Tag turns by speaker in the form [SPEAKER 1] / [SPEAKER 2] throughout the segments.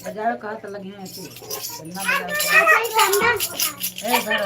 [SPEAKER 1] बाजार कहाँ तक लगी है ऐसी गन्ना बाजार ए घर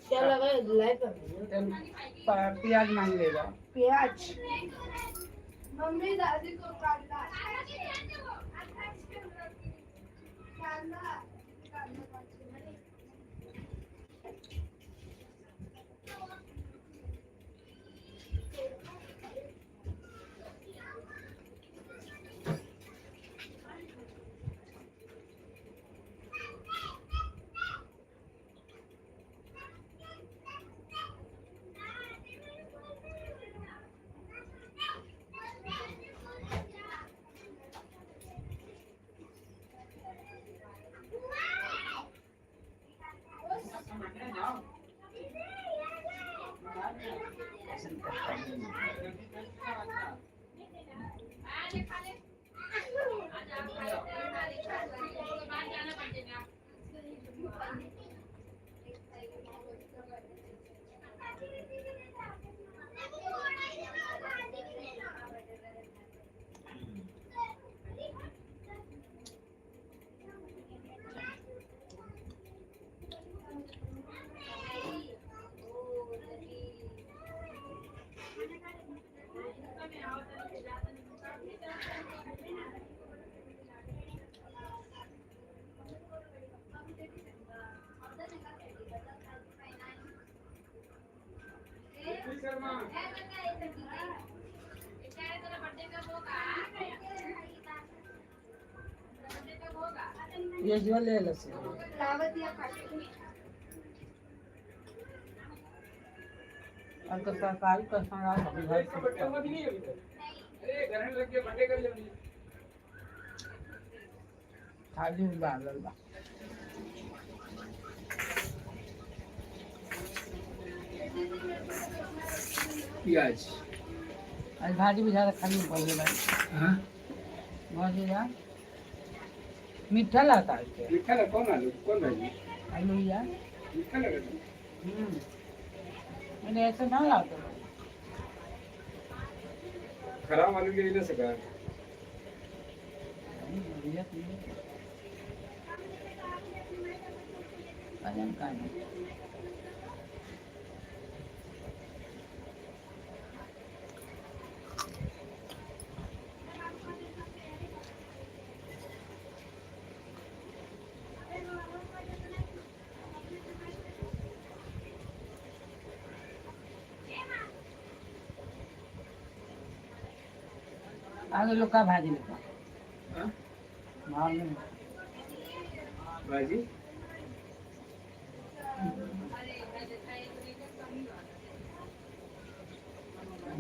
[SPEAKER 2] क्या लगा लाइव
[SPEAKER 1] प्याज मांग लेगा
[SPEAKER 2] प्याज मम्मी दादी को काटना
[SPEAKER 1] ये जो ले लो से अब तो सरकारी कस्टमर आ घर से खाली बाल बा
[SPEAKER 3] प्याज
[SPEAKER 1] आज भाजी भी ज्यादा खाली पड़े भाई
[SPEAKER 3] हाँ
[SPEAKER 1] भाजी जा मीठा लगता है इससे।
[SPEAKER 3] मीठा लगा कौन आलू कौन भाजी
[SPEAKER 1] आलू यार
[SPEAKER 3] मीठा लगा
[SPEAKER 1] मैंने ऐसे ना लाते
[SPEAKER 3] खराब आलू ले ना सका
[SPEAKER 1] वजन का नहीं आगे लोग का भाजी लेता
[SPEAKER 3] हाँ
[SPEAKER 1] माल में
[SPEAKER 3] भाजी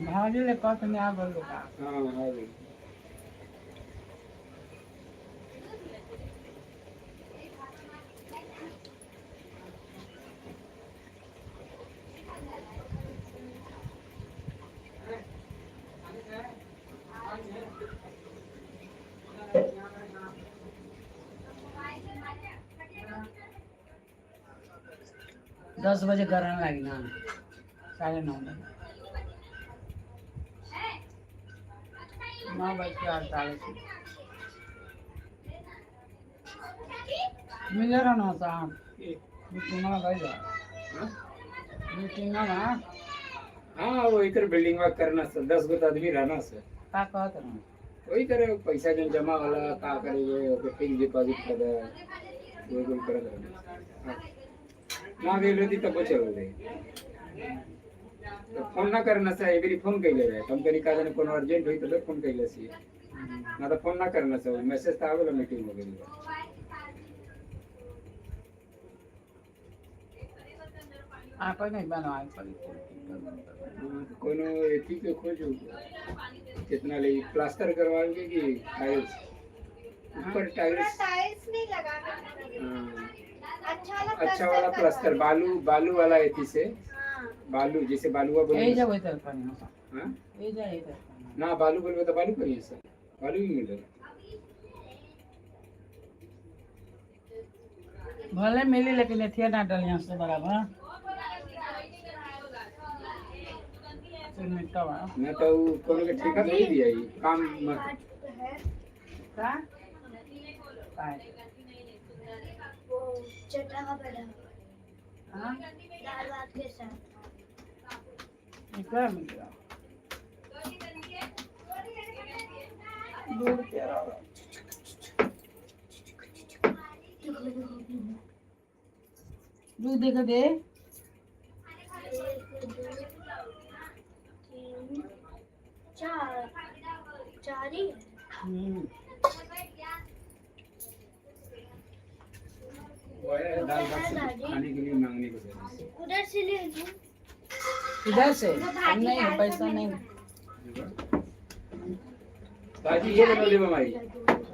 [SPEAKER 1] भाजी ले कौन में आ गए लोग का
[SPEAKER 3] हाँ हाँ भाई
[SPEAKER 1] दस बजे करने लगी ना 9:30 9:48 मिले रहा ना साहब मीटिंग में गई जा मीटिंग में ना
[SPEAKER 3] हाँ वो इधर बिल्डिंग वर्क करना सर 10 गो आदमी रहना सर
[SPEAKER 1] का कहत ना
[SPEAKER 3] वही करे पैसा जन जमा वाला का करे ये फिक्स डिपॉजिट कर दे वो कुल कर दे ना गेलो ती तब चलो दे तो फोन ना करना सा एवरी फोन कइले रहे कंपनी का जने कोनो अर्जेंट होई तो फोन कइले सी ना तो फोन ना करना सा मैसेज तो आवेला मीटिंग में गेली
[SPEAKER 1] आप नहीं बनवाए पड़ी
[SPEAKER 3] कोनो एथी के खोजो कितना ले प्लास्टर करवाओगे कि टाइल्स ऊपर टाइल्स
[SPEAKER 2] टाइल्स नहीं लगाना
[SPEAKER 3] अच्छा वाला प्लास्टर बालू बालू वाला एथी से
[SPEAKER 2] हाँ
[SPEAKER 3] बालू जैसे बालुआ बोले
[SPEAKER 1] ए जब इधर पर
[SPEAKER 3] हां
[SPEAKER 1] ए जा इधर
[SPEAKER 3] ना बालू बोलबे तो बालू करिए सर बालू भी मिल रहा
[SPEAKER 1] भले मिली लेकिन एथिया ना डलिया से बराबर मिट्टा बा
[SPEAKER 3] ना तो कोनो के ठेका नहीं दिया ही काम मत
[SPEAKER 1] का काय
[SPEAKER 2] वो चटा का बड़ा
[SPEAKER 1] हां
[SPEAKER 2] दाल भात के साथ
[SPEAKER 1] क्या मिल रहा दूध क्या रहा दूध देखो दे
[SPEAKER 2] 4 ही
[SPEAKER 3] वो है दाल भात खाने के लिए मांगने को जरूरत
[SPEAKER 2] उधर से ले लो
[SPEAKER 1] इधर से नहीं है पैसा नहीं
[SPEAKER 3] बाजी ये बना ले भाई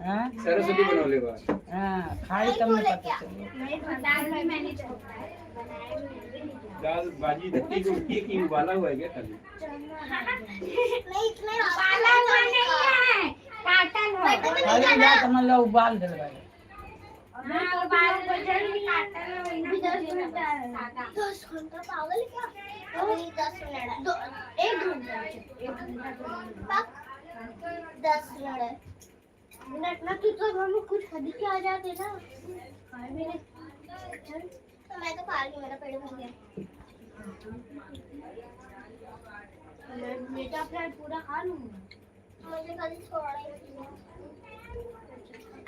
[SPEAKER 1] हां
[SPEAKER 3] सरस्वती बना ले बा
[SPEAKER 1] हां खाई तब नहीं पता चले
[SPEAKER 2] नहीं दाल में मैंने बनाया
[SPEAKER 3] दाल भाजी धक्की को की उबाला हुआ है क्या खाली?
[SPEAKER 2] नहीं इतना
[SPEAKER 4] उबाला हुआ नहीं है, काटल हो।
[SPEAKER 1] अरे जा तुम लोग उबाल दे भाई।
[SPEAKER 4] हाँ, उबाल को जल्दी काटल हो,
[SPEAKER 2] अभी 10
[SPEAKER 4] इधर
[SPEAKER 2] मिनट है।
[SPEAKER 4] सादा।
[SPEAKER 2] 10 घंटा पागल क्या? अभी 10 मिनट है। 1 घंटा है। 1 घंटा 10 मिनट है। मिनट ना तू तो हम कुछ खरीद के आ जाते ना। खाए भी नहीं। तो मैं तो खा रही हूँ, मेरा पेट भर गया। बेटा फ्राई पूरा खा लूँगा। मुझे खाली थोड़ा ही चाहिए।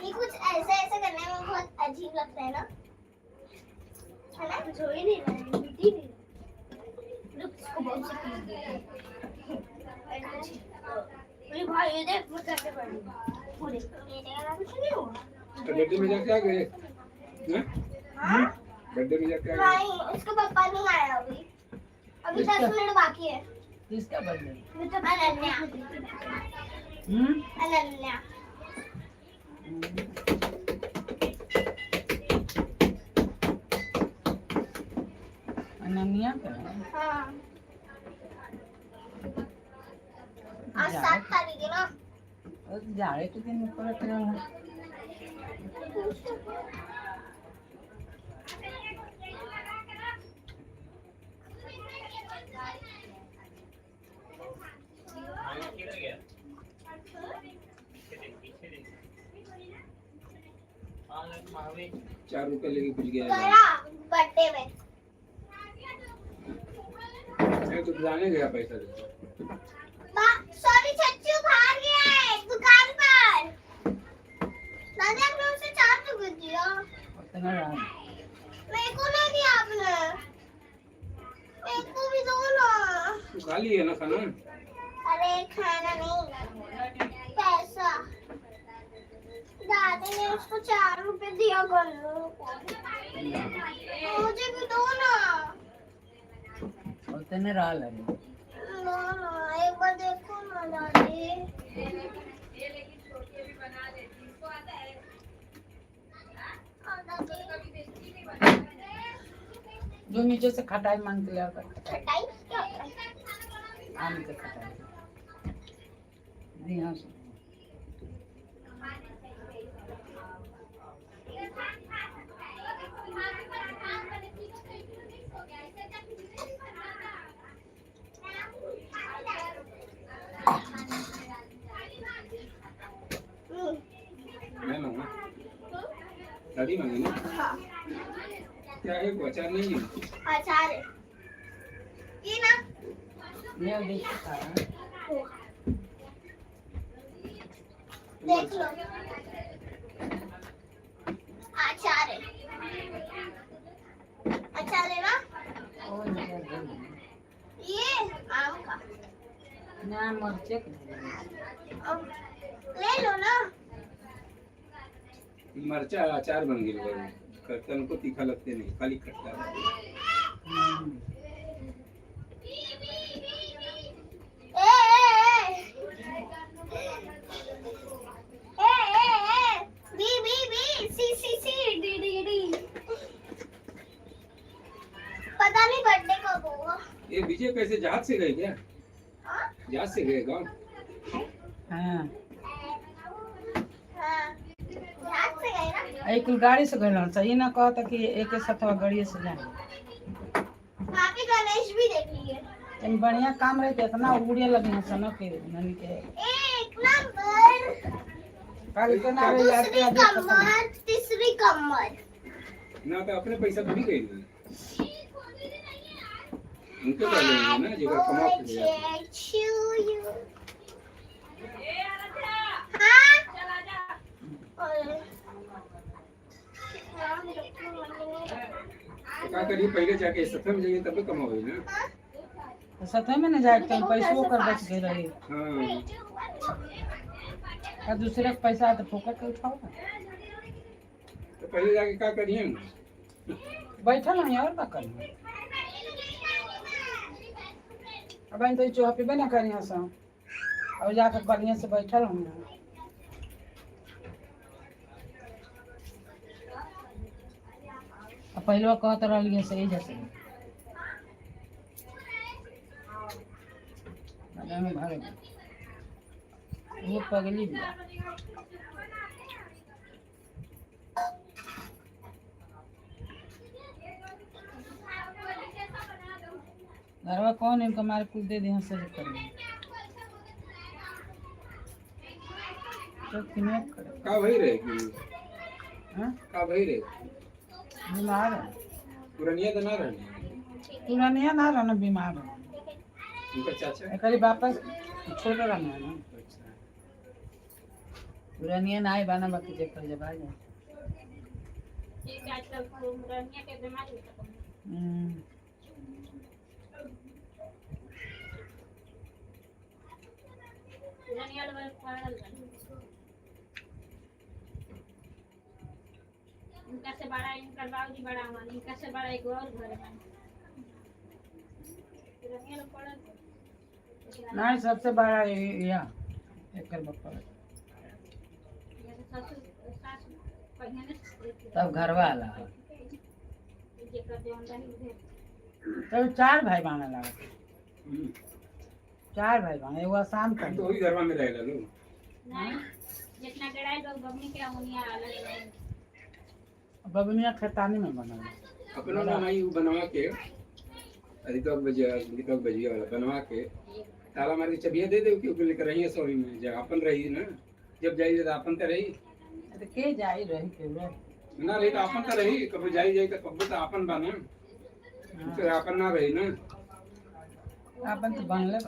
[SPEAKER 2] ये कुछ ऐसे ऐसे करने में बहुत अजीब लगता है ना, है ना? कुछ हो ही नहीं रहा है, मिट्टी नहीं रुक इसको बहुत से पीस दे। अरे भाई ये देख मैं कैसे कर रही हूँ पूरे ये देखा कुछ नहीं हुआ।
[SPEAKER 3] तो गड्ढे में जाके आ गए हैं?
[SPEAKER 2] हाँ
[SPEAKER 3] गड्ढे में जाके आ गए?
[SPEAKER 2] नहीं उसका पापा नहीं आया अभी। अभी 10 मिनट बाकी है।
[SPEAKER 1] किसका बर्थडे?
[SPEAKER 2] मतलब अनन्या अनन्या
[SPEAKER 1] अनन्या का?
[SPEAKER 2] हाँ आज 7 तारीख है ना।
[SPEAKER 1] जाड़े के दिन में पलट रहा है।
[SPEAKER 3] ₹4 लेके कुछ गया
[SPEAKER 2] गया बर्थडे में।
[SPEAKER 3] मैं तो जाने गया पैसा देके।
[SPEAKER 2] सॉरी छच्चू बाहर गया है दुकान पर। दादा आपने उसे 4 रुपए दिया।
[SPEAKER 1] उतना रहा।
[SPEAKER 2] मेरे को नहीं दिया आपने। मेरे को भी दो ना।
[SPEAKER 3] तू खा लिए ना खाना?
[SPEAKER 2] अरे खाना नहीं पैसा। दादी ने उसको 4 रुपए दिया गन्नू को। मुझे भी दो ना।
[SPEAKER 1] उतने रहा लगे।
[SPEAKER 2] ना ना एक बार देखो ना दादी।
[SPEAKER 1] जो नीचे से खटाई मांग के लिया कर।
[SPEAKER 2] खटाई क्या होता है?
[SPEAKER 1] आम के खटाई। जी हाँ सर।
[SPEAKER 3] मैं मांगा दादी मांगी ना?
[SPEAKER 2] हाँ
[SPEAKER 3] क्या है वो अचार नहीं है?
[SPEAKER 2] अचार है ये ना।
[SPEAKER 1] मैं देख सकता है।
[SPEAKER 2] देख लो अचार है। अचार है ना।
[SPEAKER 1] ओ ये दे।
[SPEAKER 2] ये आम का
[SPEAKER 1] ना मर्चे के।
[SPEAKER 2] ले लो ना।
[SPEAKER 3] मरचा अचार बन गया करतन को तीखा लगते नहीं खाली खट्टा।
[SPEAKER 2] पता नहीं बर्थडे कब होगा।
[SPEAKER 3] ये विजय कैसे जहाज से गए क्या?
[SPEAKER 2] हाँ?
[SPEAKER 3] जहाज से गए गाँव?
[SPEAKER 1] हाँ
[SPEAKER 2] हाँ, जहाज से गए ना।
[SPEAKER 1] एक गाड़ी से गए सही ना कहता कि एक साथ गाड़ी से जाए।
[SPEAKER 2] वहाँ पे गणेश भी देख लिए।
[SPEAKER 1] इन बढ़िया काम रहते इतना उड़े लगे हैं सनक के ननी के।
[SPEAKER 2] एक नंबर।
[SPEAKER 1] कल के ना रे यार के
[SPEAKER 2] दूसरी कमर तीसरी कमर।
[SPEAKER 3] ना तो अपने पैसा थोड़ी गए थे। उनके वाले हैं ना जो कमा के ले आते। तो क्या करिए पहले जाके सफर में जाइए तब तो कमाओगे ना।
[SPEAKER 1] तो सतह में न जाए तो पैसों कर बच गए रहे।
[SPEAKER 3] हाँ
[SPEAKER 1] और दूसरे का पैसा तो फोकट के उठाओ ना।
[SPEAKER 3] तो पहले जाके क्या करिए
[SPEAKER 1] बैठल नहीं और का करना। अब इन तो चौहा पे बना करी हंसा और जाकर बढ़िया से बैठल हूँ ना। पहले कहते रहिए सही जैसे में भागे वो पगली भी घरवा कौन इनको मारे कुछ दे दे से करेंगे तो किने करे
[SPEAKER 3] का भई रहेगी
[SPEAKER 1] हां
[SPEAKER 3] का भई रहे
[SPEAKER 1] बीमार है
[SPEAKER 3] पुरानिया तो ना रहनी
[SPEAKER 1] पुरानिया ना रहना बीमार है
[SPEAKER 3] उनका चाचा
[SPEAKER 1] एकरी वापस छोड़ रहना है ना
[SPEAKER 3] अच्छा
[SPEAKER 1] पुरानिया ना ही बना बाकी चेक कर जब आ जाए
[SPEAKER 4] ठीक है आजकल पुरानिया के बीमारी खत्म पुरानिया लोग पागल बन इनका से बड़ा इनका बाबूजी बड़ा हमारा इनका से बड़ा एक और घर है पुरानिया लोग पड़ल
[SPEAKER 1] नहीं सबसे बड़ा या एकर बप्पा तब घर वाला तब 4 भाई बहन लगा 4 भाई बहन एगो आसाम का
[SPEAKER 3] तो वही घरवा में रहेला लोग
[SPEAKER 4] नहीं जितना गड़ाई लोग बबनी के होनिया अलग
[SPEAKER 1] बबनिया खेतानी में बना
[SPEAKER 3] अपना बनाई बनवा के अधिक बजिया वाला बनवा के ताला मार के चबिया दे दे क्यों लेकर रही है सोरी में जब अपन रही ना जब जाइए तो अपन तो रही
[SPEAKER 1] तो के जाई रही के रही
[SPEAKER 3] ना रही तो अपन तो रही कब जाई तो कब तो अपन बना फिर अपन ना रही ना
[SPEAKER 1] अपन तो बनले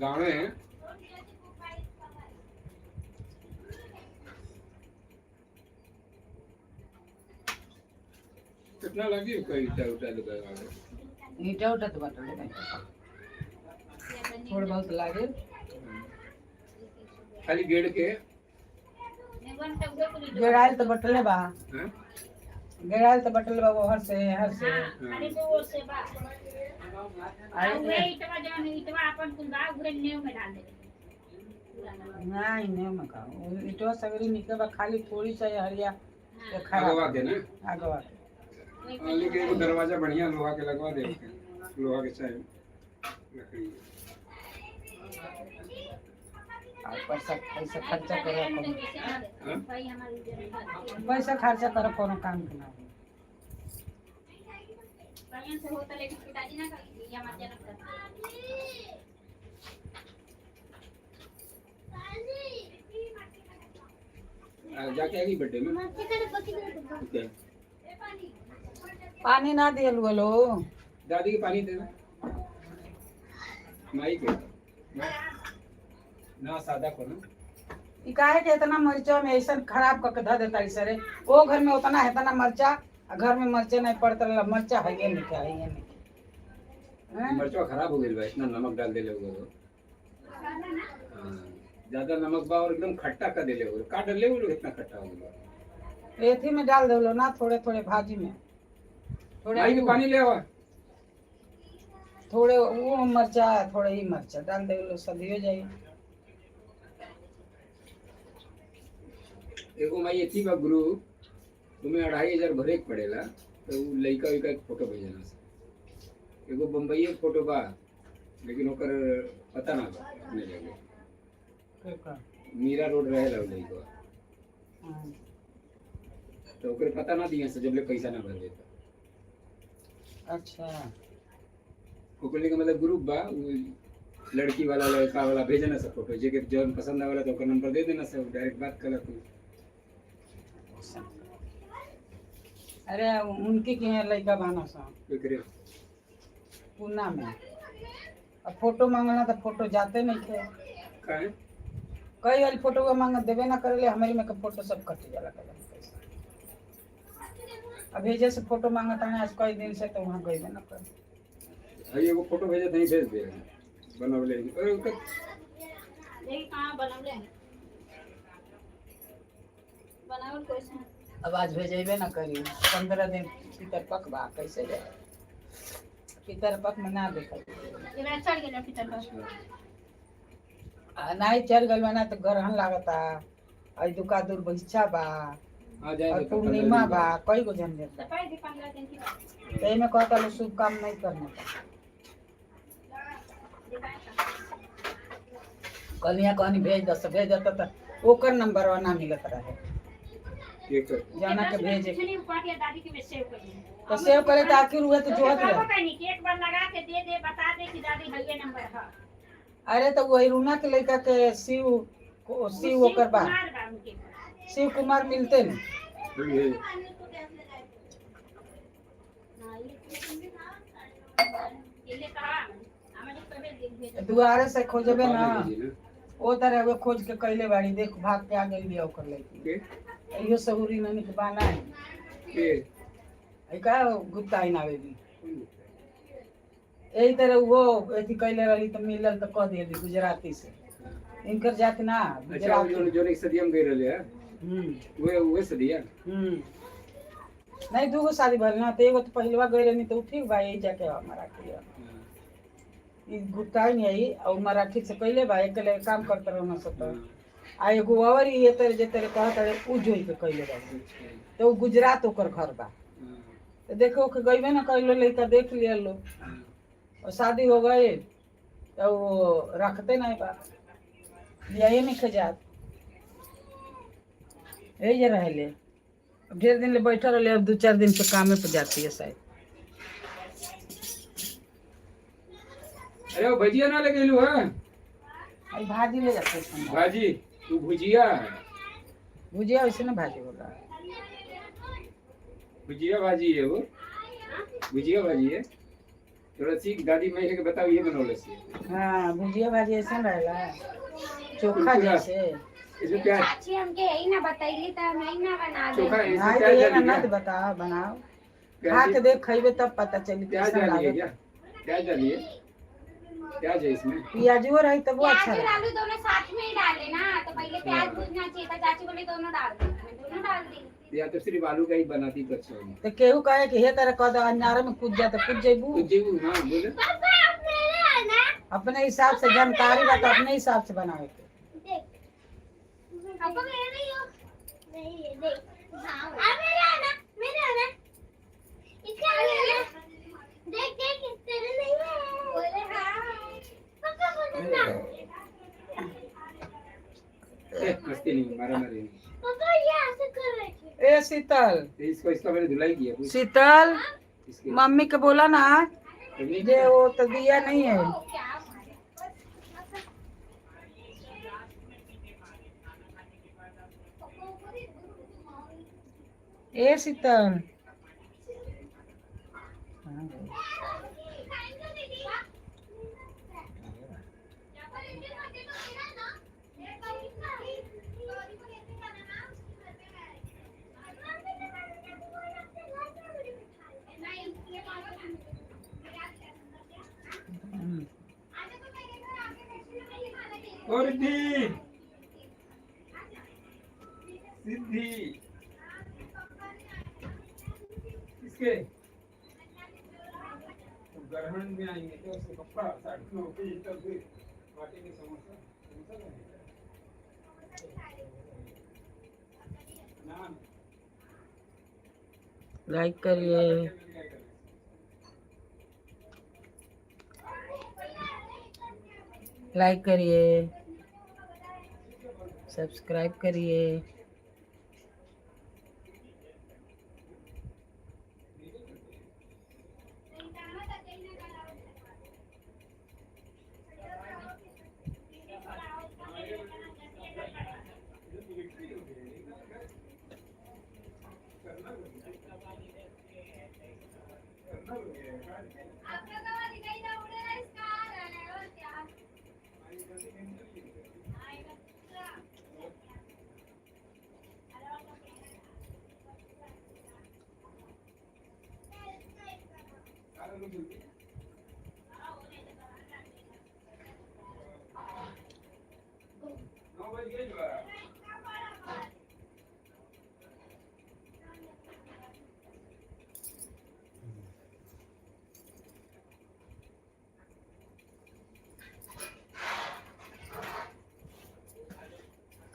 [SPEAKER 3] गाँव में कितना लगी कोई ईटा उटा लगा
[SPEAKER 1] ईटा उटा तो बटले थोड़ा बहुत लागे
[SPEAKER 3] खाली गेड़ के
[SPEAKER 1] गेड़ाइल तो बटले बा गेड़ाइल तो बटले बा वो हर से
[SPEAKER 4] खाली वो से बा और वे इतवा जान इतवा अपन कुंदा घरे नेव में डाल दे
[SPEAKER 1] नहीं नहीं मका ईटवा सगरी निके बा खाली थोड़ी सा हरिया
[SPEAKER 3] लगवा के ना
[SPEAKER 1] आगवा
[SPEAKER 3] लेकिन एगो दरवाजा बढ़िया लोहा के लगवा दे लोहा के चाहे लकड़ी पैसा खर्चा करो
[SPEAKER 4] भाई हमारी
[SPEAKER 1] पैसा खर्चा करो कोनो काम के ना
[SPEAKER 4] बहन से होता लेकिन पिताजी ना कर या मत जाना कर
[SPEAKER 3] जाके आएगी बर्थडे में ओके
[SPEAKER 1] पानी ना दियल बोलो
[SPEAKER 3] दादी के पानी दे माई के ना सादा को ना
[SPEAKER 1] ई काहे के इतना मरचा में ऐसा खराब करके ध देता है सरे वो घर में उतना है इतना मरचा घर में मरचे नहीं पड़ता रहा मरचा है ये नहीं क्या है ये नहीं
[SPEAKER 3] मरचा खराब हो गई बा इतना नमक डाल दे ले वो ज्यादा नमक बा और एकदम खट्टा कर दे ले वो का डाल ले वो इतना खट्टा हो गया
[SPEAKER 1] एथी में डाल दे लो ना थोड़े थोड़े भाजी में थोड़े
[SPEAKER 3] माई के पानी ले आवा
[SPEAKER 1] थोड़े वो मरचा थोड़े ही मरचा डाल दे लो सदी हो जाएगी
[SPEAKER 3] एगो माई एथी बा गुरु तुम्हें 2500 भरे के पड़ेला तो लइका विका के फोटो भेजना एगो बम्बई के फोटो बा लेकिन ओकर पता ना बा अपने जगह मीरा रोड रहेला उ लइका तो ओकर पता ना दिया से जब ले पैसा ना भर देता
[SPEAKER 1] अच्छा
[SPEAKER 3] ओकर के मतलब ग्रुप बा उ लड़की वाला लड़का वाला भेजना सब फोटो जे के जौन पसंद आवेला तो ओकर नंबर दे देना सब डायरेक्ट बात करा तू
[SPEAKER 1] अरे उनके के यहाँ लड़का बाना सा
[SPEAKER 3] एकरे
[SPEAKER 1] पूना में अब फोटो मांगना तो फोटो जाते नहीं थे
[SPEAKER 3] काहे
[SPEAKER 1] कई वाली फोटो को मांग देवे ना करे हमारी में का फोटो सब कट जाला कर अभी जैसे फोटो मांगता है आज कई दिन से तो वहाँ गई ना कर
[SPEAKER 3] भाई एगो फोटो भेजे नहीं भेज दे बनवले अरे ओकर
[SPEAKER 4] देखी कहाँ बनवले बनावल कैसे
[SPEAKER 1] अब आज भेजेबे ना करी 15 दिन पितर पक बा कैसे जाए पितर पक में ना देखा
[SPEAKER 4] ये मैं चढ़ गया पितर पर
[SPEAKER 1] नहीं चल गल ना तो ग्रहण लागता आई दुका दूर बहिचा बा
[SPEAKER 3] आ जाए
[SPEAKER 1] और पूर्णिमा बा कई गो जन देता
[SPEAKER 4] सफाई भी 15 दिन की बात
[SPEAKER 1] तो में कहता लो शुभ काम नहीं करने का कलिया कहनी भेज दता त ओकर नंबरवा ना मिलत रहे
[SPEAKER 3] एक
[SPEAKER 1] जाना के भेजे
[SPEAKER 4] कुछ पाटिया दादी के में सेव कर दी
[SPEAKER 1] तो सेव करे तो आखिर हुए तो जोहत
[SPEAKER 4] कहबो
[SPEAKER 1] रहे
[SPEAKER 4] कहनी कि एक बार लगा के दे बता दे कि दादी हइये नंबर है
[SPEAKER 1] अरे तो वही रूना के लड़का के शिव ओकर बा
[SPEAKER 4] कुमार बा उनके
[SPEAKER 1] शिव कुमार मिलते न
[SPEAKER 3] ये
[SPEAKER 4] इले कहा हमें कबे भेज
[SPEAKER 1] दुआरे से खोजबे ना
[SPEAKER 3] भेजी ना
[SPEAKER 1] ओ तरह वे खोज के कैले बाड़ी देख भाग के आ गई बिया ओकर लड़की
[SPEAKER 3] के
[SPEAKER 1] इहो सहूरी ननी के बाना है
[SPEAKER 3] के
[SPEAKER 1] आई का गुप्ता ही नावे भी यही तरह वो एथी कैले रही तो मिलल तो कह दिए गुजराती से इनकर जात ना
[SPEAKER 3] अच्छा
[SPEAKER 1] गुजराती
[SPEAKER 3] जो एक सदियम गई रहले है
[SPEAKER 1] हम्म
[SPEAKER 3] वे सदिया
[SPEAKER 1] नहीं दूगो शादी भइल ना तो एगो तो पहिलवा गई रहनी तो उ ठीक बा यही जाके हमारा के ई गुप्ता ही नहीं आई और मराठी से कैले बा एक ले काम करते रहना सब तो आ एगो और ये तरह जे तरह कहत रहे उ जोई के कैले बा तो उ गुजरात ओकर घर बा तो देखो के गईबे ना कैलो लइका देख लिया लो और शादी हो गए तो वो रखते नहीं बा यही नहीं खजात यही जे रहले अब ढेर दिन ले बैठल रहले अब 2-4 दिन से कामे पे जाती है शायद
[SPEAKER 3] अरे वो भजिया ना लगे लो है
[SPEAKER 1] आई भाजी ले जाते हैं
[SPEAKER 3] भाजी तू भुजिया
[SPEAKER 1] भुजिया वैसे ना भाजी होगा
[SPEAKER 3] भुजिया भाजी है वो भुजिया भाजी है थोड़ा सी दादी मैं के बताओ ये बनौले से
[SPEAKER 1] हाँ भुजिया भाजी ऐसा रहेला चोखा जैसे
[SPEAKER 3] इसमें प्याज
[SPEAKER 2] चाची हमके यही ना बताइली तो हम यही ना बना दे
[SPEAKER 3] चोखा
[SPEAKER 1] हाँ
[SPEAKER 3] इसमें
[SPEAKER 1] तो
[SPEAKER 3] प्याज
[SPEAKER 1] ये
[SPEAKER 3] डालिए
[SPEAKER 1] ना
[SPEAKER 3] क्या?
[SPEAKER 1] बताओ बनाओ खा
[SPEAKER 3] प्याज
[SPEAKER 1] के देख खइबे तब पता चली
[SPEAKER 3] प्याज
[SPEAKER 1] कैसा
[SPEAKER 3] डालिए
[SPEAKER 1] लागे
[SPEAKER 3] क्या प्याज डालिए प्याज है इसमें
[SPEAKER 1] प्याजो रही तब वो
[SPEAKER 2] प्याज
[SPEAKER 1] अच्छा
[SPEAKER 2] और
[SPEAKER 1] रहे
[SPEAKER 2] आलू दोनों साथ में ही डाले ना तो पहले प्याज भूनना चाहिए था चाची बोले दोनों डाल दे मैं दोनों डाल दी
[SPEAKER 3] या तो सिर्फ आलू का ही बनाती तो अच्छा होगा
[SPEAKER 1] तो केहू कहे कि हे तरह कह दो अंजारे में कूद जा तो कूद जेबू
[SPEAKER 3] तो जी हाँ बोले
[SPEAKER 2] पापा आप मेरे आना
[SPEAKER 1] अपने हिसाब से जानकारी बा तो अपने हिसाब से बनावे के
[SPEAKER 2] देख पापा मेरे नहीं हो नहीं ये देख आप मेरे आना इसका आना देख देख तेरे नहीं है बोले हां पापा बोले ना
[SPEAKER 3] मस्ती नहीं मारा मारी नहीं
[SPEAKER 2] पापा ये ऐसे कर रहे थे
[SPEAKER 1] ए शीतल
[SPEAKER 3] तो इसको इसका मैंने धुलाई किया कुछ
[SPEAKER 1] शीतल
[SPEAKER 3] इसके
[SPEAKER 1] मम्मी के बोला ना
[SPEAKER 3] तभी
[SPEAKER 1] जे वो तो दिया नहीं है
[SPEAKER 2] क्या
[SPEAKER 1] ए शीतल
[SPEAKER 3] और दी सिद्धि इसके ग्रहण में आएंगे तो उसके कपड़ा साड़ी में होगी तब फिर बाटेंगे समोसा नाम
[SPEAKER 1] लाइक करिए लाइक करिए सब्सक्राइब करिए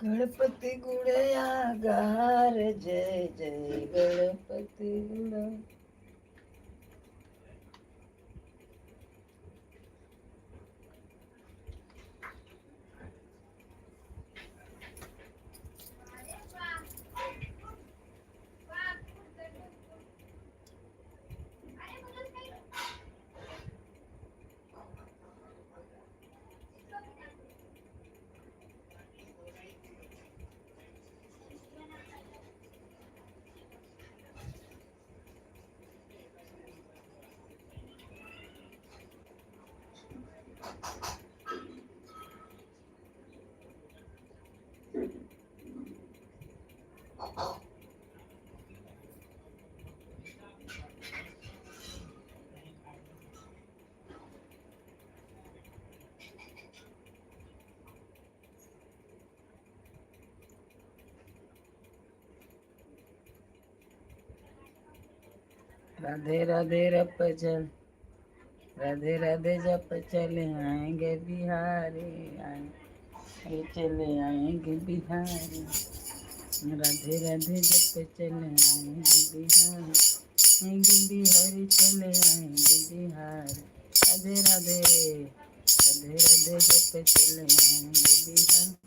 [SPEAKER 1] गणपति गुड़या गार जय जय गणपति गुड़ा राधे राधे रप चल, राधे राधे जप चले आएंगे बिहारी, आएंगे चले आएंगे बिहारी। राधे राधे जप चले आएंगे बिहारी, आएंगे बिहारी चले आएंगे बिहारी। राधे राधे राधे राधे जप चले आएंगे बिहारी।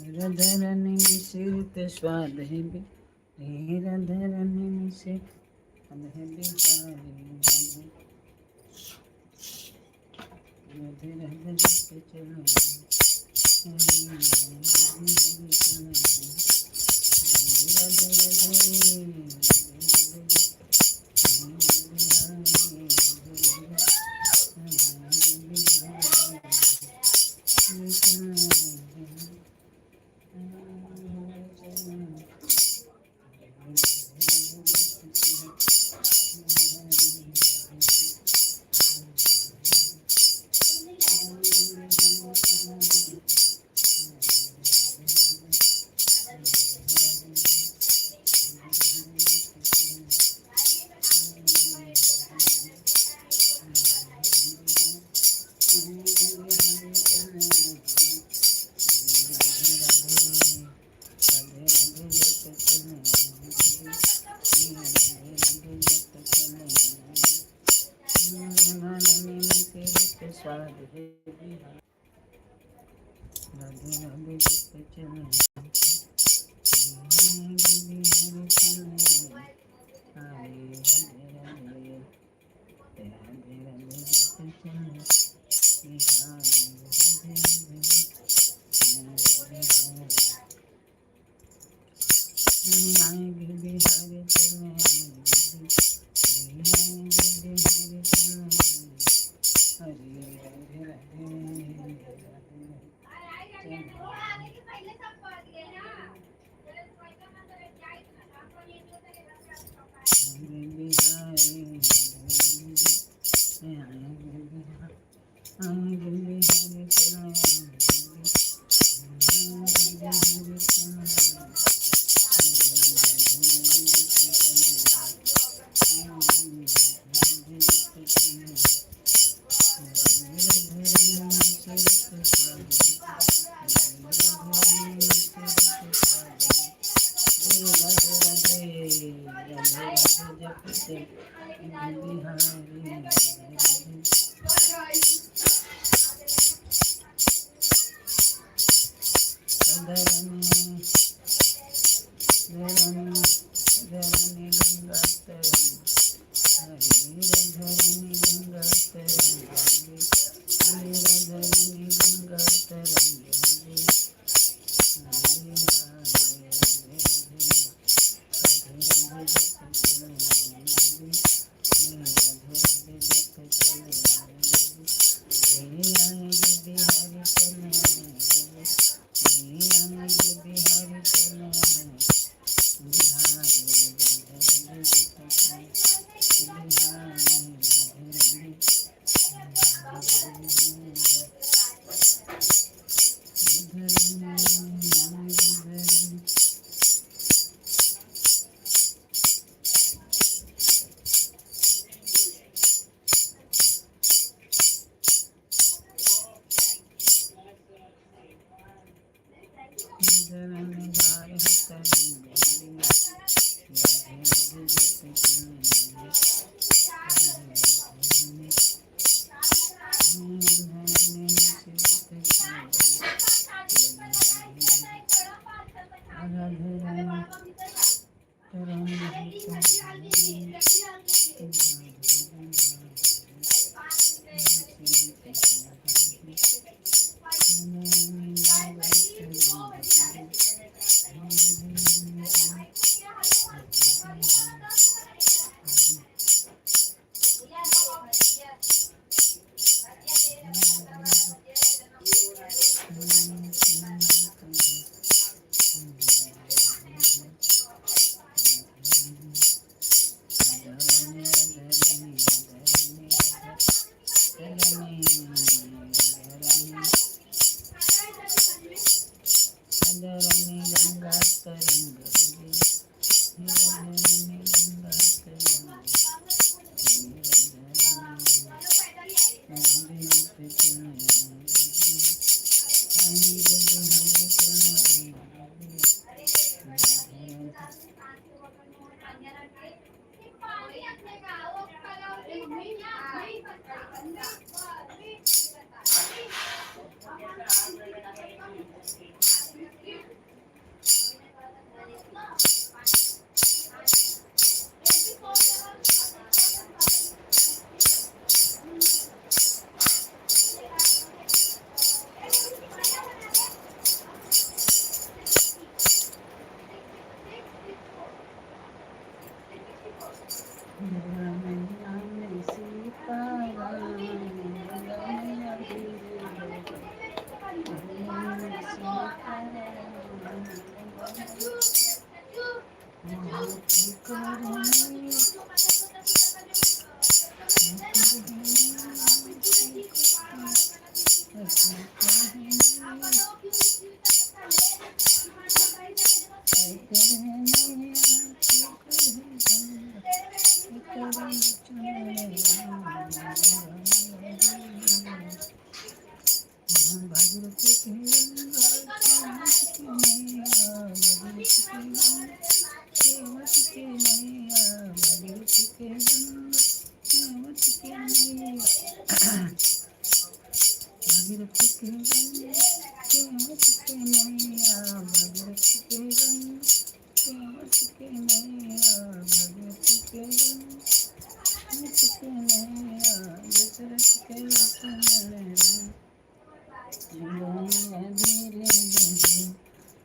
[SPEAKER 1] राधारानी मिश्रित स्वाद है राधारानी मिश्रित स्वाद है बिहारी। राधे राधे जप चले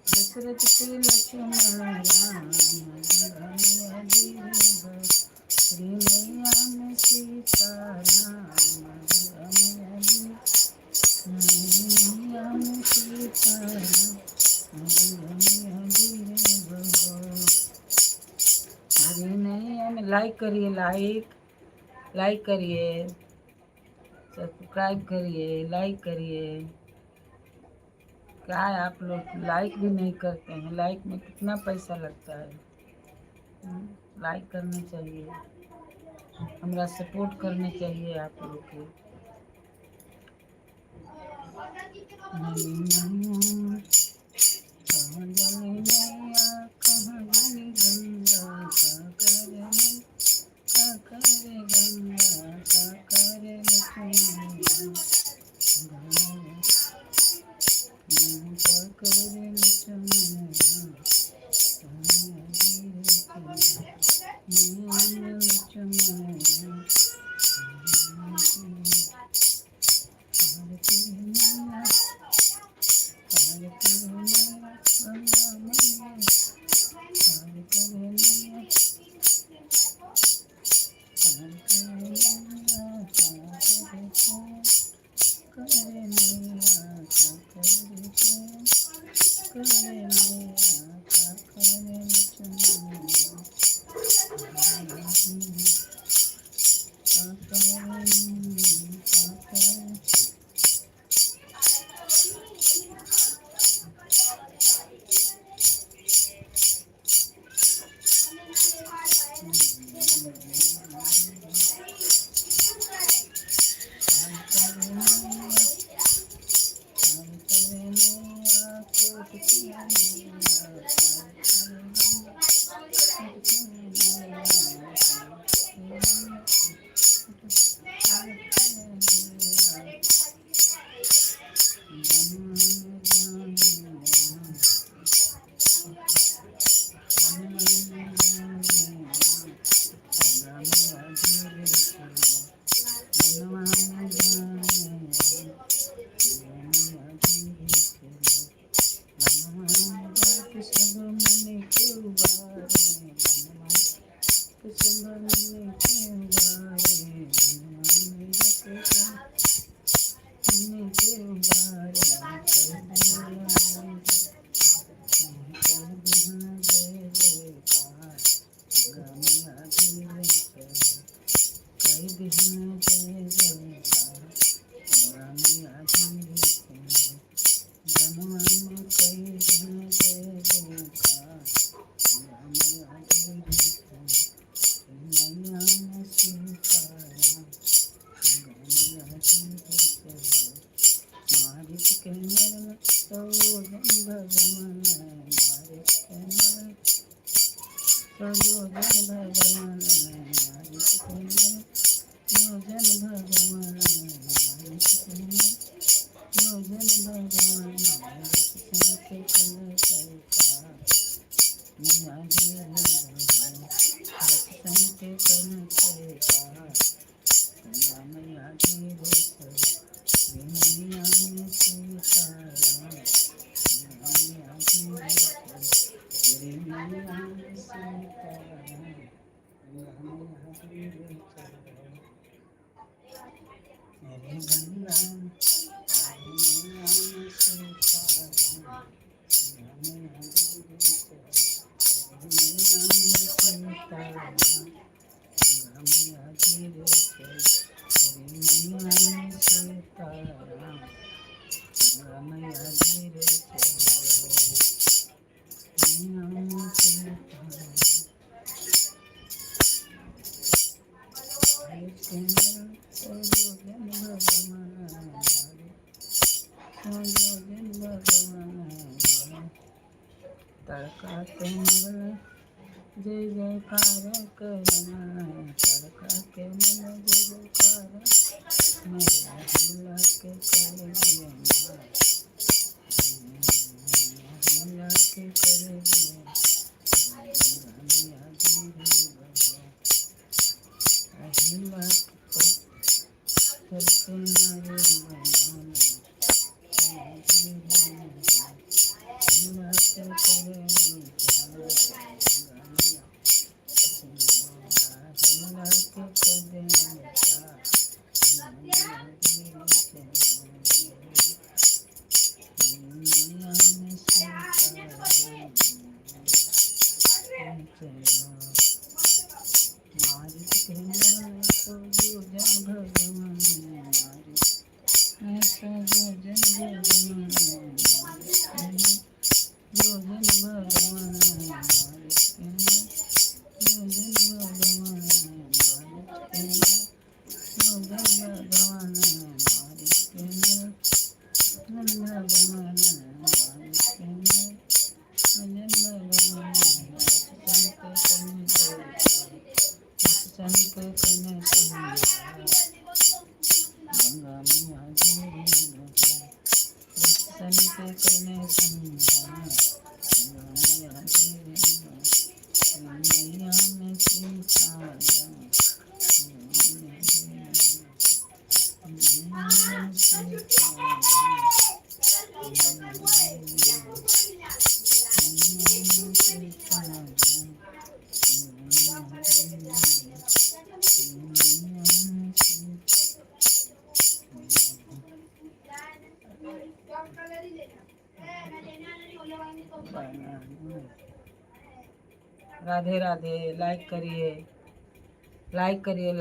[SPEAKER 1] दशरथ के लक्ष्मण राम श्री मैया में सीता राम मैया में सीता अरे मैया में लाइक करिए, लाइक करिए, सब्सक्राइब करिए, लाइक करिए। क्या है आप लोग लाइक भी नहीं करते हैं? लाइक में कितना पैसा लगता है। लाइक करना चाहिए, हमारा सपोर्ट करने चाहिए आप लोग के। कहाँ जली मैया, कहाँ जली गंगा, का करे गंगा, का करे लक्ष्मण, का करे लक्ष्मण सजोजन भगवान मालिक तुम्हारे योजन भगवान मालिक तुम्हारे योजन भगवान संत कल कल्पा मैया देव भगवान संत कल कल्पा गंगा मैया देव सब मैया में सीताराम मैया देव सब मैया में सीताराम मैया देव सब मेरे गंगा मैया में सीताराम मैया देव सब मैया में सीताराम मैया देव सब मैया में सीताराम मैया देव सब मैया में सीताराम हरिश्चंद्र सजोजन भगवान सजोजन भगवान तड़का के मरल जय जयकार करना तड़का के मरल जय जयकार मैया हमला के कर दिया हमला के कर दिया मैया देव भगवान अहिला करके मारे भगवान अहिला के करे अहिला के कर सजोजन भगवान सजोजन भगवान योजन भगवान योजन भगवान योजन भगवान भगवान संत कन्या गंगा मैया देव संत कन्या गंगा मैया देव मैया में सीताराम मैया में सीताराम राधे राधे। लाइक करिए लाइक करिए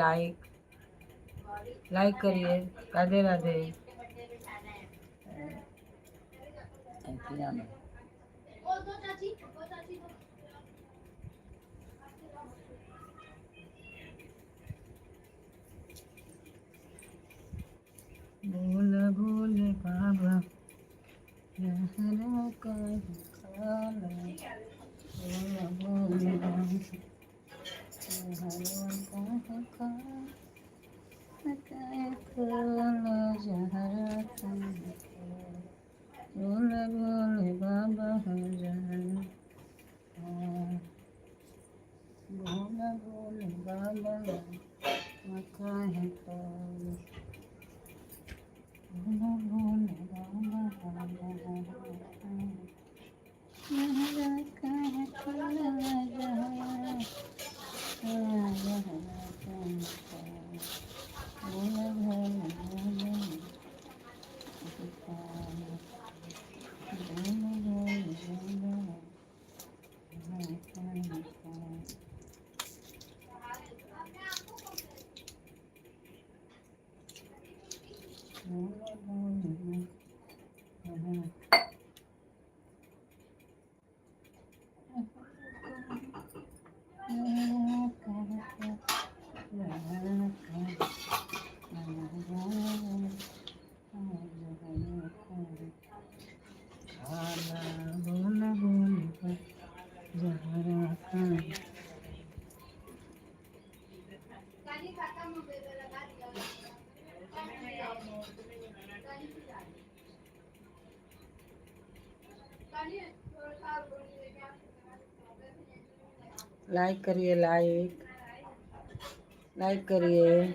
[SPEAKER 1] लाइक करिए। राधे राधे। बोल बोल बाबा यहाँ का खाना बोल बोल बाबा यहाँ का खाना बोल बोल बाबा जहाँ बोल बोल बाबा मका है लाइक करिए, लाइक लाइक करिए,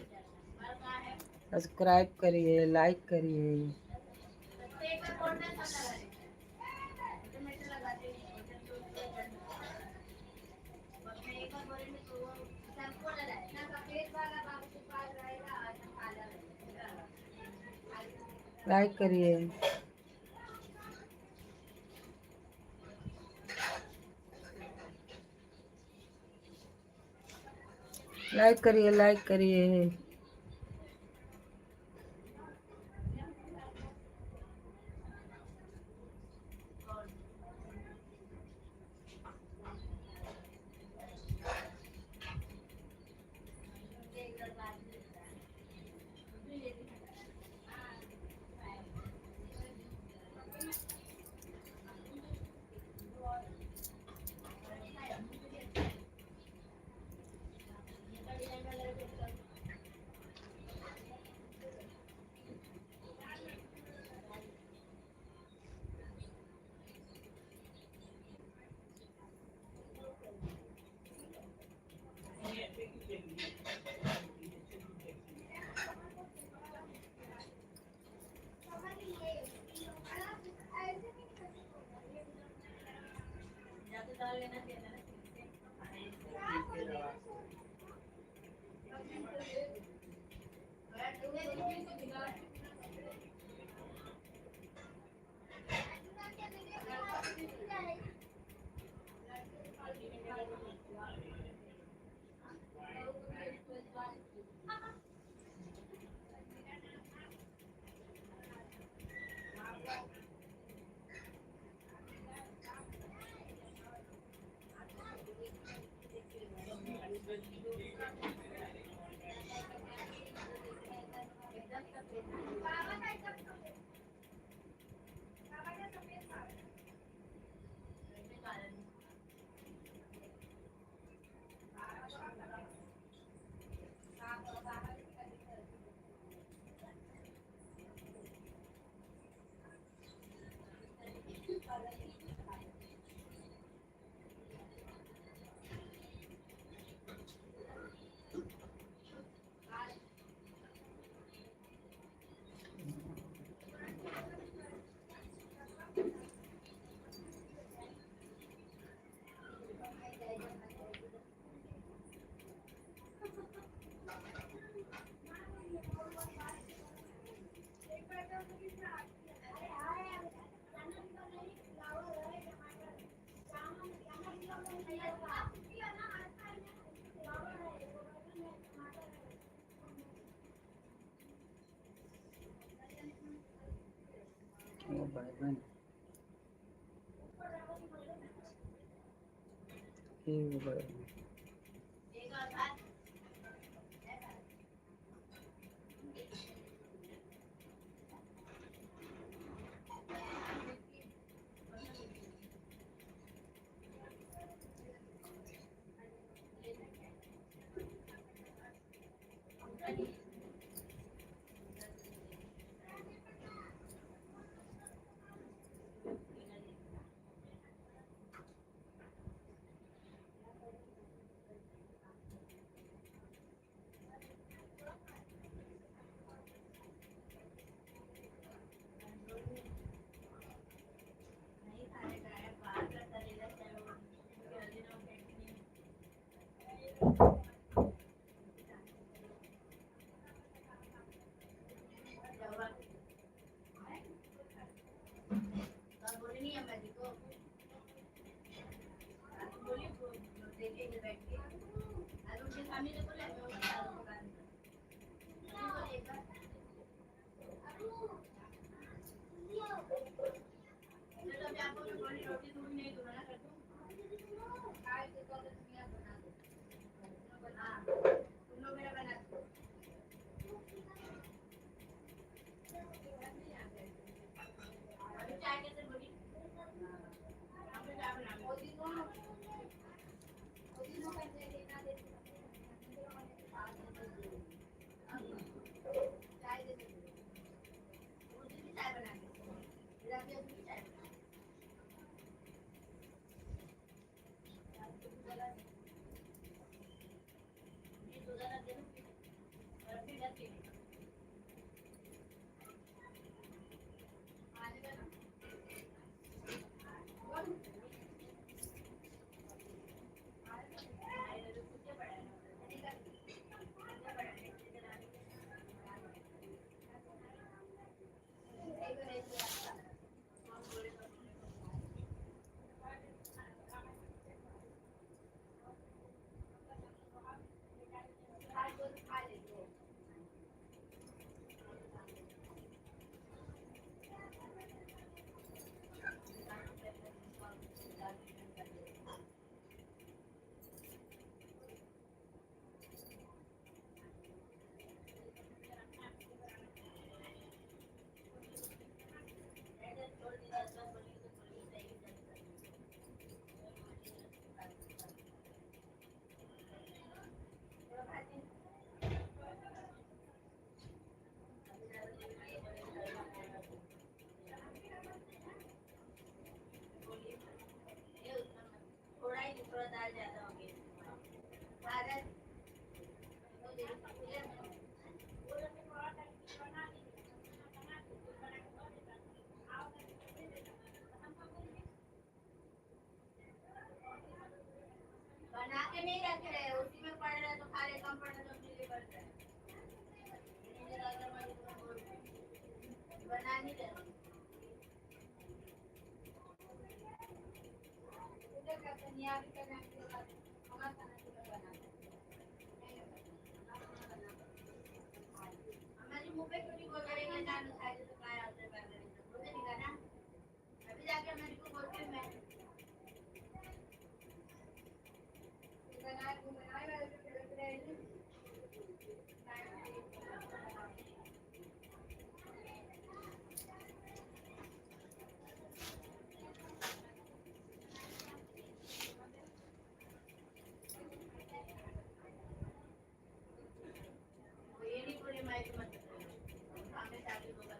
[SPEAKER 1] सब्सक्राइब करिए, लाइक करिए। लाइक करिए। लाइक करिए, लाइक करिए। ओ भाई बहन, ये भाई
[SPEAKER 2] बना के नहीं रख रहे, उसी में पड़ रहा है तो खा ले, कम पड़ रहा तो डिलीवर कर रहे। बना नहीं रहे हमारी मुंह पे क्यों बोल रहे हैं ना खाए तो काय आते कर रहे हैं मुझे नहीं करना अभी जाके मेरे को बोलते मैं ये नहीं पूरी माइक मत सामने सामने बोला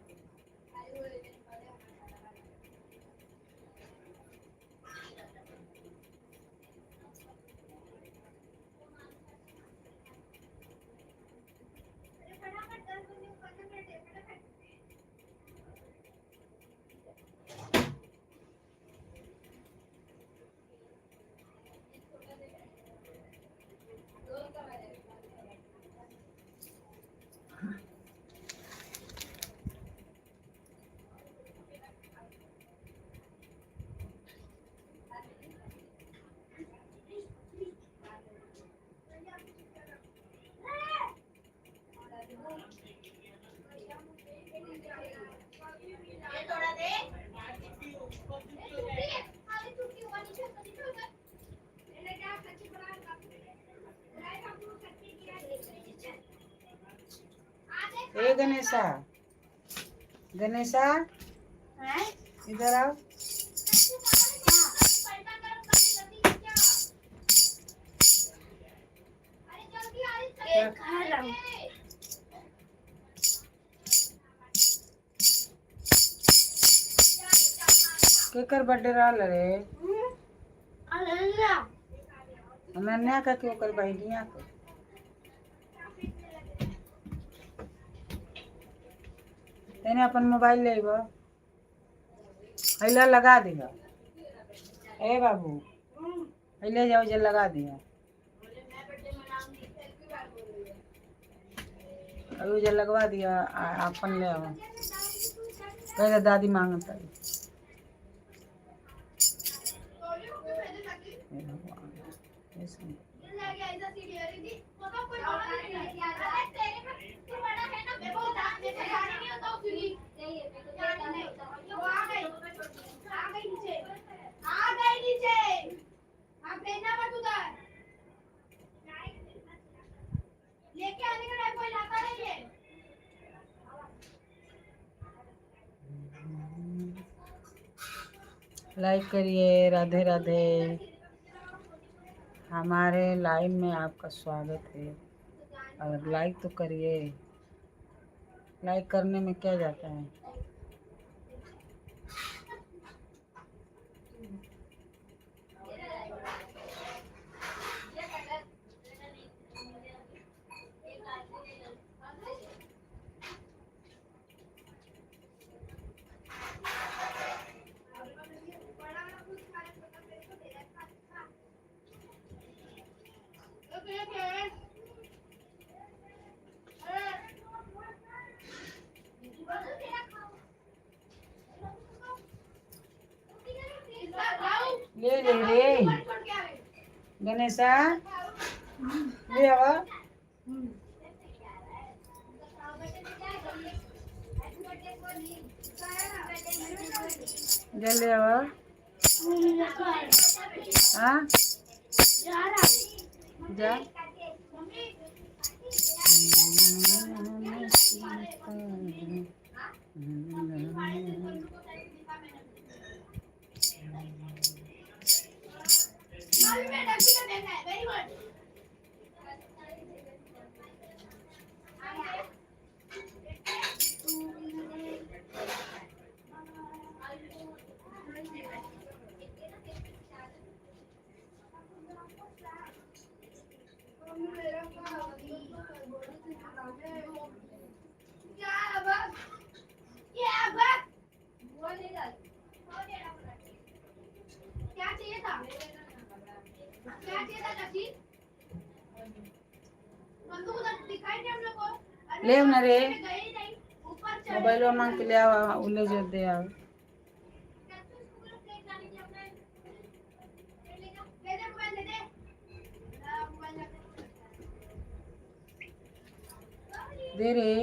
[SPEAKER 2] ये थोड़ा दे खाली छुट्टी हुआ नीचे कभी तो मैंने क्या सच्ची बना बुलाए का पूरा सच्ची किया
[SPEAKER 1] ए गणेशा, गणेशा
[SPEAKER 2] हैं
[SPEAKER 1] इधर आओ।
[SPEAKER 2] केक खा रहा हूँ
[SPEAKER 1] केकर बर्थडे रहल रे
[SPEAKER 2] अल्लाह
[SPEAKER 1] अनन्या का के ओकर बहिनिया के तेने अपन मोबाइल ले गो हैला लगा दिया ए बाबू हैले जाओ जे लगा दिया अभी जे लगवा दिया अपन ले आओ पहले दादी मांगता है हे भगवान ऐसे
[SPEAKER 2] लेके आने का टाइम कोई लाता नहीं है
[SPEAKER 1] लाइक करिए। राधे राधे। हमारे लाइव में आपका स्वागत है और लाइक तो करिए। लाइक करने में क्या जाता है। ले ले रे गणेशा ले आवा जा ले आवा हाँ जा ले ना रे मोबाइल मांग के ले आवा उले जो दे आवा दे रे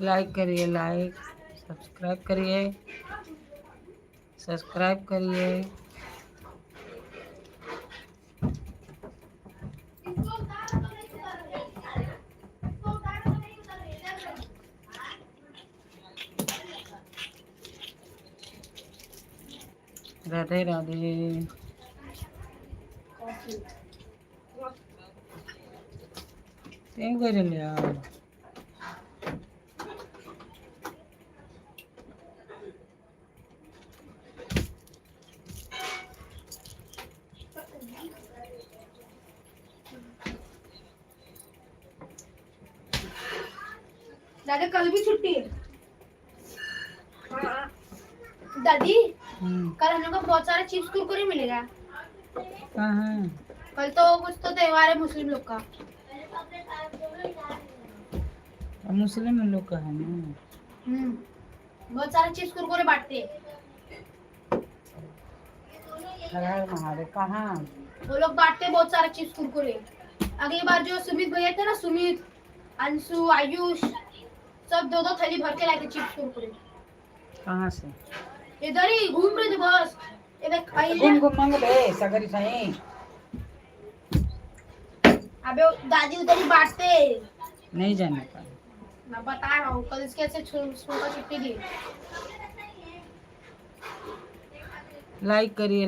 [SPEAKER 1] लाइक करिए लाइक सब्सक्राइब करिए राधे राधे तें करे लिया
[SPEAKER 2] दादा कल भी छुट्टी है। दादी कल हम लोग को बहुत सारे चिप्स कुरकुरे मिलेगा।
[SPEAKER 1] कहाँ
[SPEAKER 2] कल तो कुछ तो त्योहार है मुस्लिम लोग का।
[SPEAKER 1] मुस्लिम लोग का है ना
[SPEAKER 2] बहुत सारे चिप्स कुरकुरे बांटते हैं।
[SPEAKER 1] हर हर महादेव। कहाँ?
[SPEAKER 2] वो लोग बांटते बहुत सारा चिप्स कुरकुरे। अगली बार जो सुमित भैया थे ना, सुमित, अंशु, आयुष, सब 2-2 थैली भर के लाए थे चिप्स कुरकुरे।
[SPEAKER 1] कहाँ से?
[SPEAKER 2] इधर ही घूम रहे थे बस। ये देख
[SPEAKER 1] घूम घूम मांग दे सगरी सही।
[SPEAKER 2] अबे दादी उधर ही बांटते।
[SPEAKER 1] नहीं जाने का।
[SPEAKER 2] मैं बता रहा हूँ, कल इसके ऐसे छोटा छुट्टी दी।
[SPEAKER 1] लाइक करिए,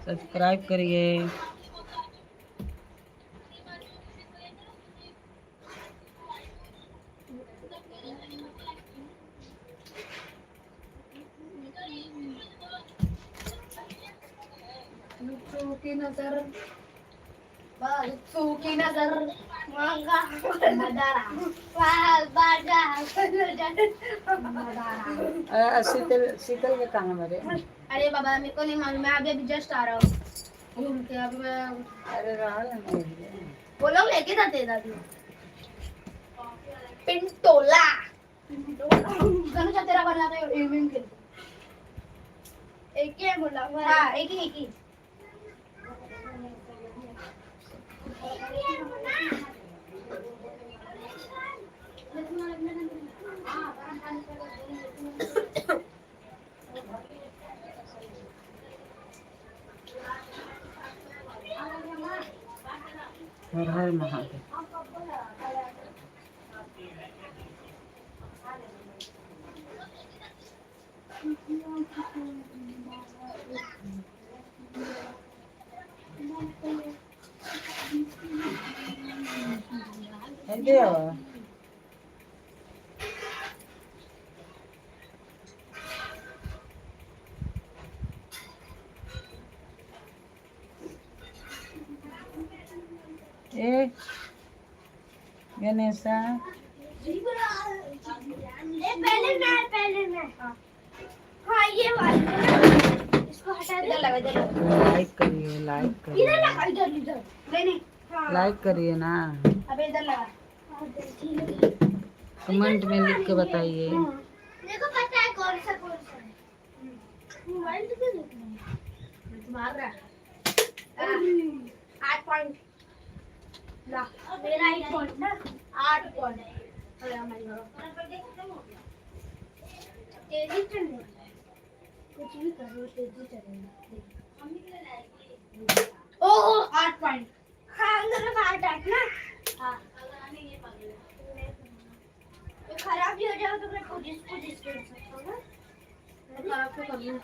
[SPEAKER 1] सब्सक्राइब करिए।
[SPEAKER 2] लुच्चू की नजर, बच्चों की नजर, मांगा मदारा, बाजा मदारा।
[SPEAKER 1] शीतल के कहाँ मरे?
[SPEAKER 2] अरे बाबा मेरे को नहीं मालूम, मैं अभी जस्ट आ रहा हूँ घूम के। अब मैं
[SPEAKER 1] अरे नहीं।
[SPEAKER 2] वो लोग लेके जाते दादी। पिंटोला तेरा बनना था इवनिंग के। एक ही है बोला। हाँ एक ही।
[SPEAKER 1] हर हर महादेव। देवा ए गणेशा
[SPEAKER 2] पहले मैं हाँ ये वाला इसको हटा दे।
[SPEAKER 1] लाइक करिए
[SPEAKER 2] इधर लगा, इधर नहीं हाँ।
[SPEAKER 1] लाइक करिए ना।
[SPEAKER 2] अबे इधर लगा।
[SPEAKER 1] कमेंट में लिख के बताइए।
[SPEAKER 2] मेरे को पता है कौन सा है। मोबाइल तो क्यों देख रहा है? मार रहा है। 8 पॉइंट ला मेरा 1 पॉइंट ना 8 पॉइंट। अरे हमारी तेजी चलने कुछ भी करो तेजी चलेगा। ओह 8 पॉइंट। हाँ अंदर का 8 ना। हाँ ये खराब भी हो जाएगा तो मैं पुलिस कर सकता हूँ ना। खराब तो कर लूँ।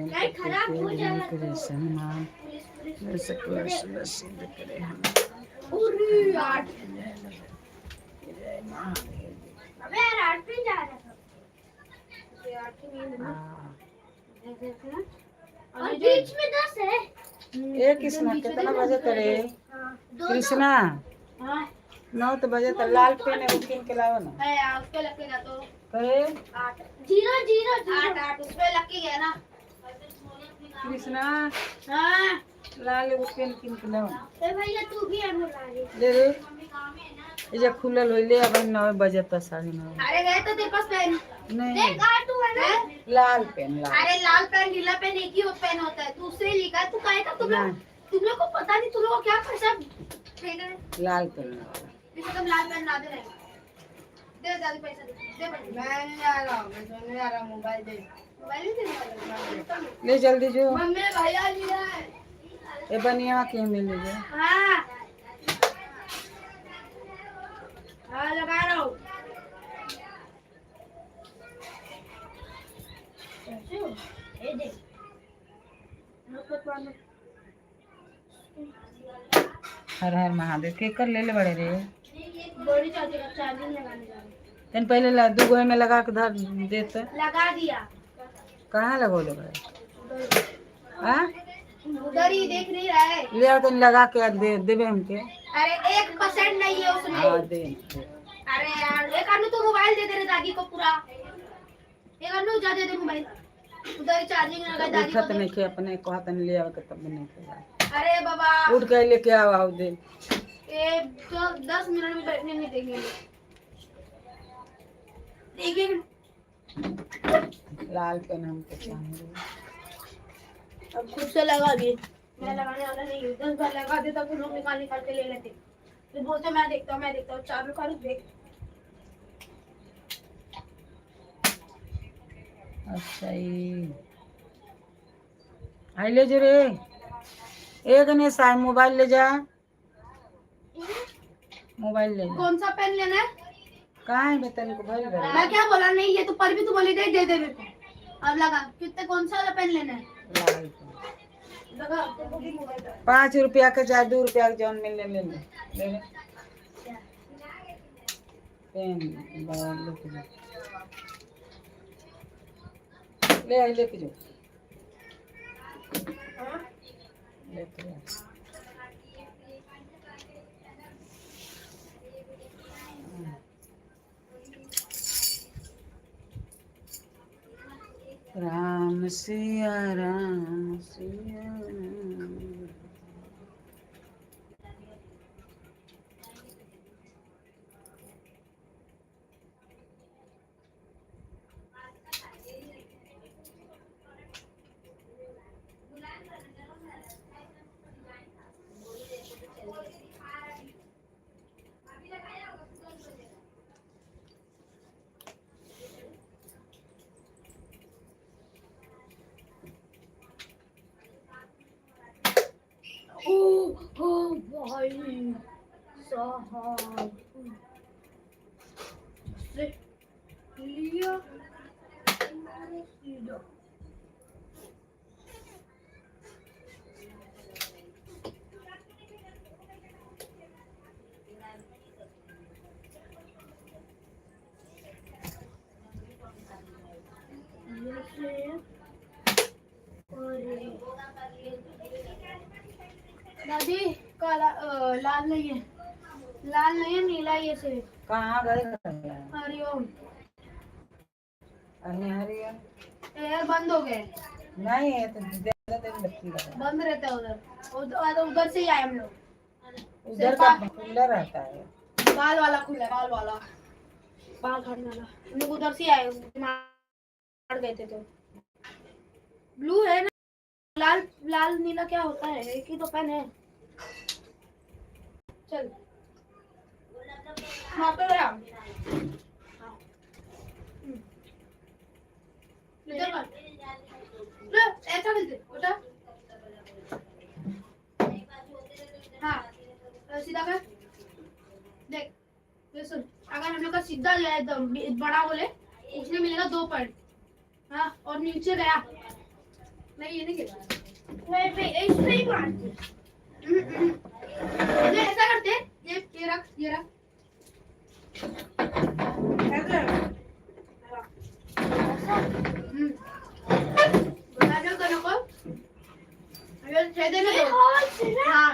[SPEAKER 2] लाइट खराब हो जाएगा तो
[SPEAKER 1] सम्मान
[SPEAKER 2] पुलिस
[SPEAKER 1] सिद्ध करे हम।
[SPEAKER 2] पूरी 8 अबे यार 8 पे जा रहा था। ये 8 की नींद ना। और बीच में 10 है।
[SPEAKER 1] ए कृष्णा कितना बजे करे? कृष्णा
[SPEAKER 2] हाँ
[SPEAKER 1] 9 तो बजे तो लाल पेन है किन के लाओ ना।
[SPEAKER 2] है उसके लगेगा तो
[SPEAKER 1] कहे
[SPEAKER 2] 8 0 8 उसमें लग के गया ना।
[SPEAKER 1] कृष्णा
[SPEAKER 2] हाँ
[SPEAKER 1] लाल एगो पेन किन के लाओ ना।
[SPEAKER 2] ए भैया तू भी है मुला
[SPEAKER 1] ले रे ये जो खुलल होइले अब 9 बजे तक 9:30।
[SPEAKER 2] अरे गए तो तेरे पास पेन
[SPEAKER 1] नहीं
[SPEAKER 2] देख आ तू है ना।
[SPEAKER 1] लाल पेन लाल।
[SPEAKER 2] अरे लाल पेन नीला पेन एक ही पेन होता है। दूसरे लिखा तू काहे का तुम लोग को पता नहीं तुम लोग को क्या पैसा फेंक
[SPEAKER 1] लाल पेन
[SPEAKER 2] इससे कम लाल पेन ला दे रहे दे ज्यादा पैसा दे मैं नहीं आ रहा हूं। मैं तो नहीं आ रहा मोबाइल दे मोबाइल नहीं दे
[SPEAKER 1] ले जल्दी जो
[SPEAKER 2] मम्मी भैया लिया है।
[SPEAKER 1] ए बनिया के मिल लीजिए।
[SPEAKER 2] हां हां लगा रहा हूं। ए दे
[SPEAKER 1] हर हर महादेव के कर ले बड़े रे।
[SPEAKER 2] बड़ी चाची का चार्जिंग लगाने जा रहे
[SPEAKER 1] तन पहले 2 गोए में लगा के धर देते।
[SPEAKER 2] लगा दिया।
[SPEAKER 1] कहाँ लगोले बड़े? हाँ
[SPEAKER 2] उधर ही देख नहीं रहा है।
[SPEAKER 1] ले आओ तन लगा के देवे हमके।
[SPEAKER 2] अरे 1% नहीं है उसमें।
[SPEAKER 1] हाँ दे।
[SPEAKER 2] अरे यार एक अन्नू तो मोबाइल दे दे रे दादी को पूरा। एक अन्नू जा दे मोबाइल उधर चार्जिंग लगा दादी
[SPEAKER 1] उठत
[SPEAKER 2] को।
[SPEAKER 1] नहीं के अपने कहत नहीं ले आवे के तब नहीं के।
[SPEAKER 2] अरे बाबा
[SPEAKER 1] उठ के लेके आओ दे।
[SPEAKER 2] ये तो 10 मिनट में बैठने नहीं देंगे। देखिए
[SPEAKER 1] लाल पेन हमको चाहिए।
[SPEAKER 2] अब खुद से लगा दिए, मैं लगाने वाला नहीं हूँ। 10 बार लगा देता फिर लोग निकाल निकाल के ले लेते, फिर बोलते मैं देखता हूँ 4 रुपये का देख।
[SPEAKER 1] अच्छा ये आई ले जो रे, एक ने साई मोबाइल ले जा, मोबाइल ले जा।
[SPEAKER 2] कौन सा पेन लेना है?
[SPEAKER 1] कहाँ है बेतन को भर भर
[SPEAKER 2] मैं क्या बोला नहीं, ये तो पर भी तू बोली दे दे मेरे को। अब लगा कितने, कौन सा वाला पेन लेना है?
[SPEAKER 1] लाल पेन।
[SPEAKER 2] लगा तेरे भी मोबाइल पे।
[SPEAKER 1] 5 रुपया का चाहे 2 रुपया का जौन मिल ले ले ले पेन बड़ा लेके जा, ले आई लेके जाओ, लेके जा। राम सिया राम सिया राम।
[SPEAKER 2] ओ भाई साहब से लिया सीधा। दादी काला लाल नहीं है, लाल नहीं है, नीला ये से।
[SPEAKER 1] कहाँ गए?
[SPEAKER 2] हरिओम
[SPEAKER 1] अरे हरिया
[SPEAKER 2] यार बंद हो गए,
[SPEAKER 1] नहीं है तो ज्यादा देर लगती है।
[SPEAKER 2] बंद रहता है उधर, उधर से ही आए हम लोग।
[SPEAKER 1] उधर का खुला रहता है।
[SPEAKER 2] बाल वाला खुला, बाल वाला, बाल काटने वाला। हम लोग उधर से आए, मार गए थे तो। ब्लू है ना, लाल लाल नीला क्या होता है? एक ही तो पेन है। चल वहाँ पे गया। हाँ। इधर कर। ले, ऐसा मिलते बेटा। हाँ सीधा कर। देख ये सुन, अगर हम लोग का सीधा गया एकदम बड़ा बोले, उसमें मिलेगा 2 पॉइंट। हाँ और नीचे गया नहीं, ये नहीं गिरा, इसमें ही मारते। ये ऐसा करते, ये रख, ये रख ऐसा। बता दो दोनों को, अगर छेदे में दो। हाँ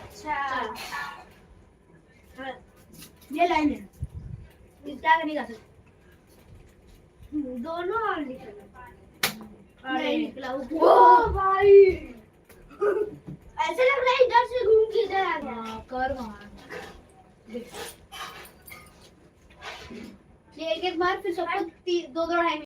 [SPEAKER 2] अच्छा, ये लाइन है, इसका नहीं कर सकते दोनों। और नहीं निकला वो भाई, ऐसे लग रहा है इधर से घूम के इधर आ गया। कर वहाँ ये एक बार फिर सबको 2-2 ढाई